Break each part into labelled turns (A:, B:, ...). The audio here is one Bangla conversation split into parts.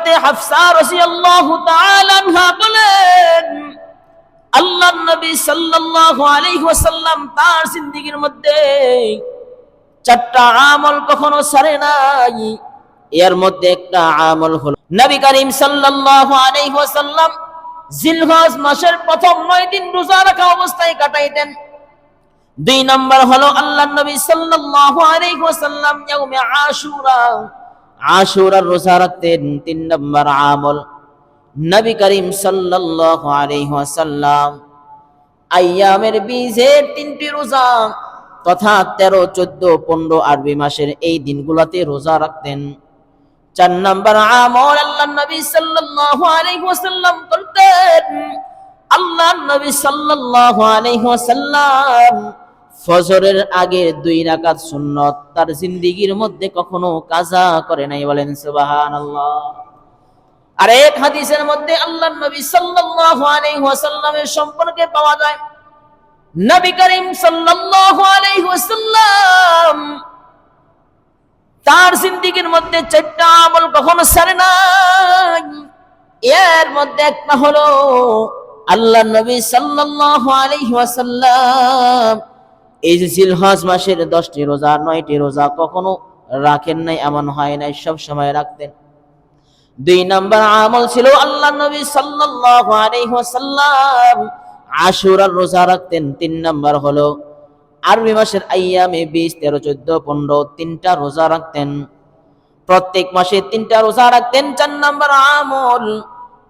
A: হযরতে হাফসা রাদিয়াল্লাহু তাআলা আনহা বলেন, আল্লাহর নবী সাল্লাল্লাহু আলাইহি ওয়াসাল্লাম তার জিন্দেগীর মধ্যে 4টা আমল কখনো ছাড়ে নাই। এর মধ্যে একটা আমল হলো নবী করিম সাল্লাল্লাহু আলাইহি ওয়াসাল্লাম জিলহজ মাসের প্রথম 9 দিন রোজা রাখা অবস্থায় কাটাইতেন। 2 নম্বর হলো আল্লাহর নবী সাল্লাল্লাহু আলাইহি ওয়াসাল্লাম ইয়াউমে আশুরার রোজা রাখতেন। 3 নম্বর আমল নবী করিম সাল্লাল্লাহু আলাইহি ওয়াসাল্লাম আইয়ামের বীজের 3টি রোজা তথা 13, 14, 15 আরবি মাসের এই দিনগুলোতে রোজা রাখতেন। 4 নম্বর আমল আল্লাহর নবী সাল্লাল্লাহু আলাইহি ওয়াসাল্লাম করতেন। আল্লাহর নবী সাল্লাল্লাহু আলাইহি ওয়াসাল্লাম ফজরের আগে 2 রাকাত সুন্নাত তার জিন্দেগীর মধ্যে কখনো কাজা করে নাই, বলেন সুবহানাল্লাহ। আর এক হাদিসের মধ্যে আল্লাহর নবী সাল্লাল্লাহু আলাইহি ওয়াসাল্লামের সম্পর্কে পাওয়া যায়, নবী করিম সাল্লাল্লাহু আলাইহি ওয়াসাল্লাম তার জিন্দেগীর মধ্যে 4টা আমল কখনো ছাড়ে নাই। এর মধ্যে একটা হলো আল্লাহর নবী সাল্লাল্লাহু আলাইহি ওয়াসাল্লাম এই যে জিলহজ মাসের 10টি রোজা 9টি রোজা কখনো রাখেন নাই, এমন হয় নাই, সব সময় রাখতেন। 2 নম্বর আমল ছিল আল্লাহর নবী সাল্লাল্লাহু আলাইহি ওয়াসাল্লাম আশুরার রোজা রাখতেন। 3 নম্বর হলো আরবি মাসের আইয়ামে 20, 13, 14, 15 3টা রোজা রাখতেন। প্রত্যেক মাসে 3টা রোজা রাখতেন। 4 নম্বর আমল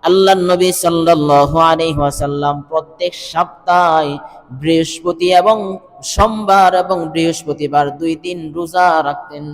A: আল্লাহর নবী সাল্লাল্লাহু আলাইহি ওয়াসাল্লাম প্রত্যেক সপ্তাহে বৃহস্পতি এবং সোমবার এবং বৃহস্পতিবার 2 দিন রোজা রাখতেন।